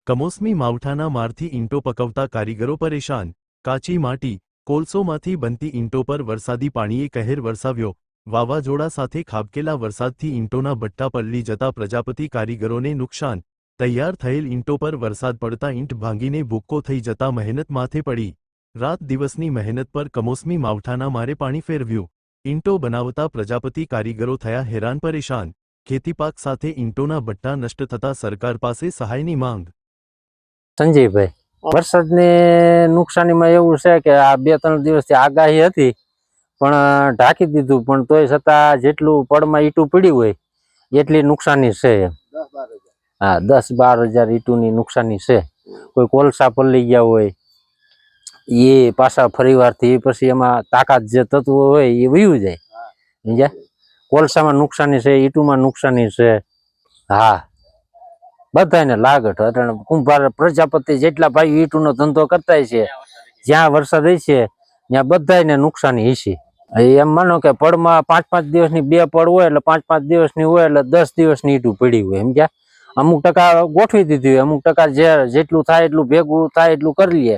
કમોસમી માવઠાના મારથી ઈંટો પકવતા કારીગરો પરેશાન। કાચી માટી, કોલસોમાંથી બનતી ઈંટો પર વરસાદી પાણીએ કહેર વરસાવ્યો। વાવાઝોડા સાથે ખાબકેલા વરસાદથી ઈંટોના ભઠ્ઠા પલળી જતા પ્રજાપતિ કારીગરોને નુકસાન। તૈયાર થયેલ ઈંટો પર વરસાદ પડતા ઈંટ ભાંગીને ભૂક્કો થઈ જતા મહેનત માથે પડી। રાત દિવસની મહેનત પર કમોસમી માવઠાના મારે પાણી ફેરવ્યું। ઈંટો બનાવતા પ્રજાપતિ કારીગરો થયા હેરાન પરેશાન। ખેતીપાક સાથે ઈંટોના ભઠ્ઠા નષ્ટ થતા સરકાર પાસે સહાયની માંગ। સંજયભાઈ, વરસાદની નુકસાનીમાં એવું છે કે આ 2-3 દિવસથી આગાહી હતી પણ ઢાંકી દીધું, પણ તોય છતાં જેટલું પડમાં ઈંટું પડ્યું હોય એટલી નુકસાની છે। હા, 10-12 હજાર ઈંટુની નુકસાની છે। કોઈ કોલસા પલળી ગયા હોય એ પાછા ફરીવારથી પછી એમાં તાકાત જે તત્વો હોય એ વયું જાય, સમજ્યા? કોલસામાં નુકસાની છે, ઈંટુમાં નુકસાની છે। હા, બધાને લાગટ અટાણે કુંભાર પ્રજાપતિ જેટલા ભાઈ ઈંટુનો ધંધો કરતા છે, જ્યાં વરસાદ હશે ત્યાં બધાને નુકસાની હશે। એમ માનો કે પડમાં 5-5 દિવસની 2 પડ હોય એટલે 5-5 દિવસની હોય એટલે 10 દિવસની ઈંટું પડી હોય, સમજ્યા? અમુક ટકા ગોઠવી દીધી હોય, અમુક ટકા જેટલું થાય એટલું ભેગું થાય એટલું કરી લે,